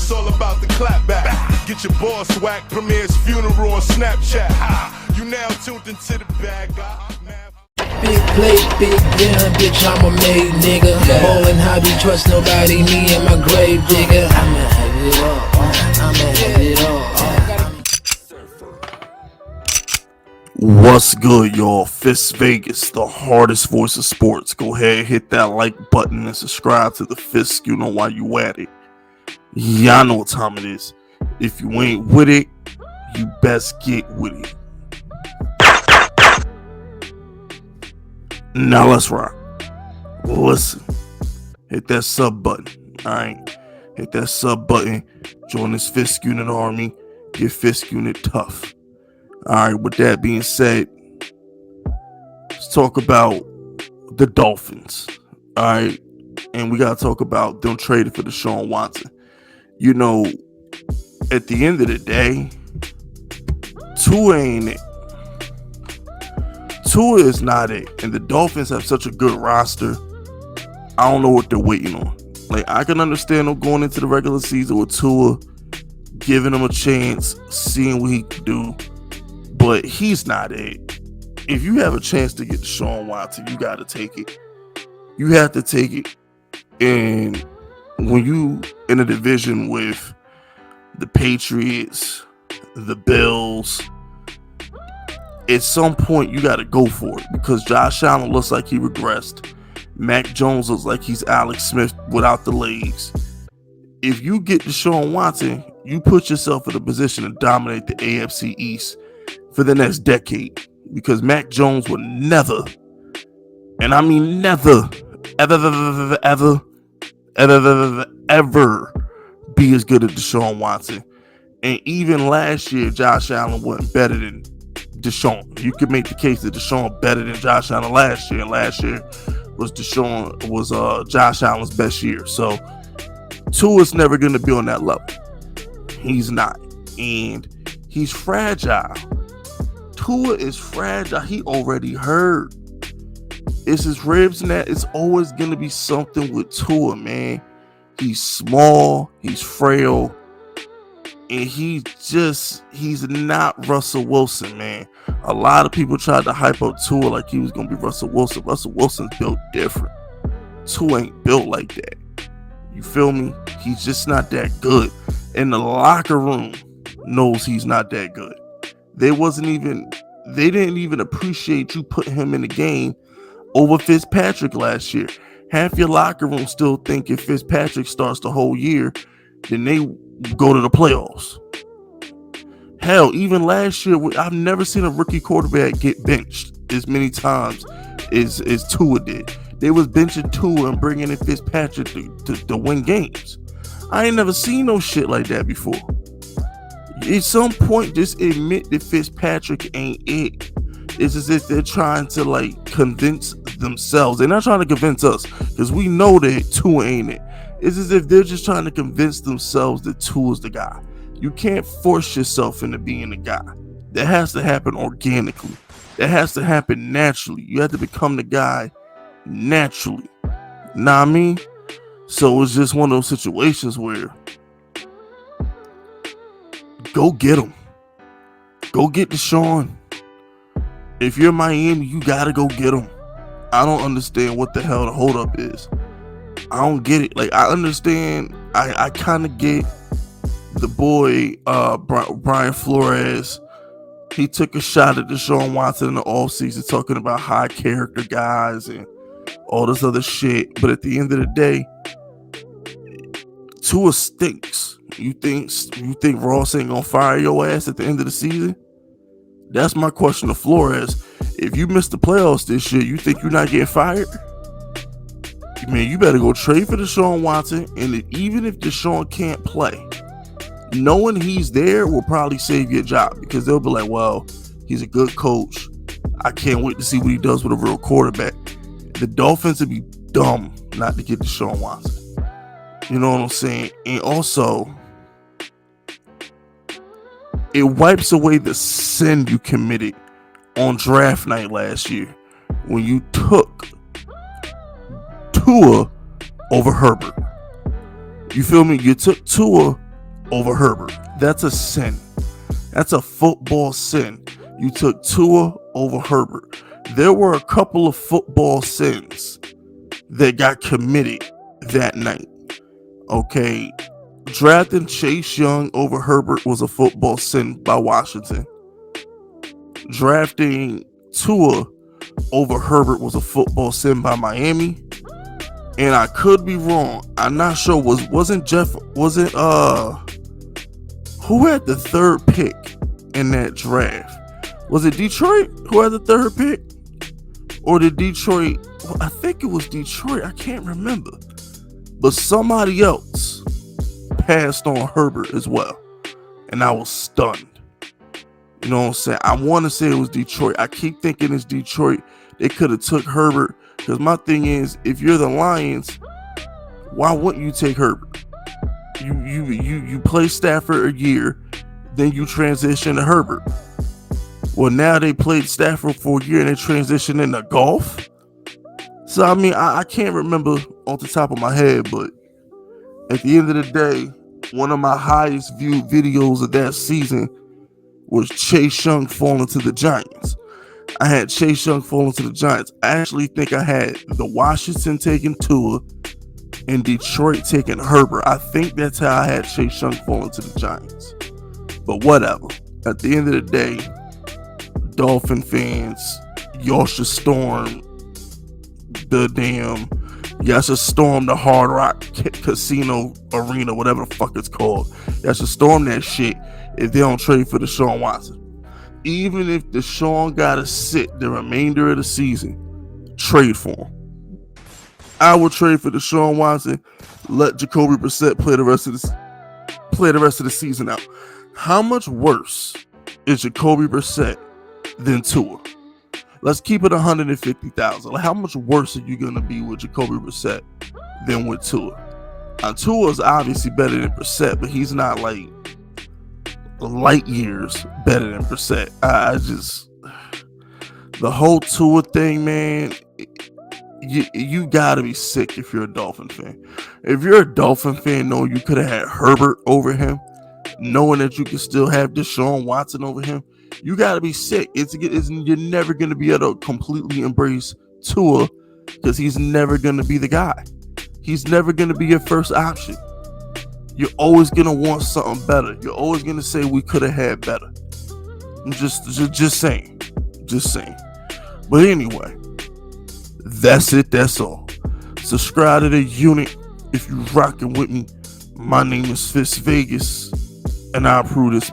it's all about the clap back. Get your boss whack, Premier's funeral on Snapchat. You now tuned into the bag. Big plate, big dinner, bitch, I'm a made nigga. Ballin' hobby, trust nobody, me and my grave digger. I'ma have it all, I'ma have it all. What's good, y'all? Fist Vegas, the hardest voice of sports. Go ahead, hit that like button and subscribe to the Fist. You know why you at it. Y'all know what time it is. If you ain't with it, you best get with it. Now let's rock. Listen, hit that sub button. Alright, hit that sub button. Join this Fist Unit army. Get Fist Unit tough. Alright, with that being said, let's talk about the Dolphins. Alright, and we gotta talk about them trading for Deshaun Watson. You know, at the end of the day, Tua ain't it. Tua is not it. And the Dolphins have such a good roster. I don't know what they're waiting on. Like, I can understand them going into the regular season with Tua, giving him a chance, seeing what he can do. But he's not it. If you have a chance to get Deshaun Watson, you got to take it. You have to take it. And when you in a division with the Patriots, the Bills, at some point you got to go for it, because Josh Allen looks like he regressed. Mac Jones looks like he's Alex Smith without the legs. If you get Deshaun Watson, you put yourself in a position to dominate the AFC East for the next decade, because Mac Jones will never, and I mean never, ever be as good as Deshaun Watson. And even last year, Josh Allen wasn't better than Deshaun. You could make the case that Deshaun better than Josh Allen last year, and last year was Josh Allen's best year. So Tua's never going to be on that level. He's not, and he's fragile. Tua is fragile. He already hurt. It's his ribs and that. It's always going to be something with Tua, man. He's small. He's frail. And he's not Russell Wilson, man. A lot of people tried to hype up Tua like he was going to be Russell Wilson. Russell Wilson's built different. Tua ain't built like that. You feel me? He's just not that good. And the locker room knows he's not that good. They didn't even appreciate you putting him in the game over Fitzpatrick last year. Half your locker room still think if Fitzpatrick starts the whole year, then they go to the playoffs. Hell, even last year, I've never seen a rookie quarterback get benched as many times as Tua did. They was benching Tua and bringing in Fitzpatrick to win games. I ain't never seen no shit like that before. At some point, just admit that Fitzpatrick ain't it. It's as if they're trying to like convince themselves. They're not trying to convince us, because we know that Tua ain't it. It's as if they're just trying to convince themselves that Tua's the guy. You can't force yourself into being the guy. That has to happen organically. That has to happen naturally. You have to become the guy naturally. Know what I mean? So it's just one of those situations where go get him. Go get Deshaun. If you're Miami, you gotta go get him. I don't understand what the hell the holdup is. I don't get it. Like, I understand. I kind of get the boy Brian Flores. He took a shot at Deshaun Watson in the offseason, talking about high character guys and all this other shit. But at the end of the day, Tua stinks. You think Ross ain't gonna fire your ass at the end of the season? That's my question to Flores. If you miss the playoffs this year, you think you're not getting fired? Man, you better go trade for Deshaun Watson. And even if Deshaun can't play, knowing he's there will probably save your job, because they'll be like, well, he's a good coach. I can't wait to see what he does with a real quarterback. The Dolphins would be dumb not to get Deshaun Watson. You know what I'm saying? And also, it wipes away the sin you committed on draft night last year when you took Tua over Herbert. You feel me? You took Tua over Herbert. That's a sin. That's a football sin. You took Tua over Herbert. There were a couple of football sins that got committed that night. Okay, drafting Chase Young over Herbert was a football sin by Washington. Drafting Tua over Herbert was a football sin by Miami. And I could be wrong. I'm not sure. Wasn't who had the third pick in that draft? Was it Detroit who had the third pick? Or did Detroit? Well, I think it was Detroit. I can't remember. But somebody else passed on Herbert as well. And I was stunned. You know what I'm saying? I want to say it was Detroit. I keep thinking it's Detroit. They could have took Herbert. Because my thing is, if you're the Lions, why wouldn't you take Herbert? You play Stafford a year, then you transition to Herbert. Well, now they played Stafford for a year and they transitioned into golf. So, I mean, I can't remember off the top of my head, but at the end of the day, one of my highest viewed videos of that season was Chase Young falling to the Giants. I had Chase Young falling to the Giants. I actually think I had the Washington taking Tua and Detroit taking Herbert. I think that's how I had Chase Young falling to the Giants. But whatever. At the end of the day, Dolphin fans, y'all should storm y'all should storm the Hard Rock Casino Arena, whatever the fuck it's called. Y'all should storm that shit if they don't trade for Deshaun Watson. Even if Deshaun gotta sit the remainder of the season, trade for him. I would trade for Deshaun Watson. Let Jacoby Brissett play the rest of the season out. How much worse is Jacoby Brissett than Tua? Let's keep it 150,000. How much worse are you gonna be with Jacoby Brissett than with Tua? Tua is obviously better than Brissett, but he's not like light years better than Brissett. The whole Tua thing, man, you gotta be sick if you're a Dolphin fan. If you're a Dolphin fan knowing you could have had Herbert over him, knowing that you can still have Deshaun Watson over him, you gotta be sick. You're never gonna be able to completely embrace Tua because he's never gonna be the guy. He's never gonna be your first option. You're always gonna want something better. You're always gonna say we could have had better. I'm just saying. But anyway, that's it. That's all. Subscribe to the unit if you rocking with me. My name is Fitz Vegas, and I approve this.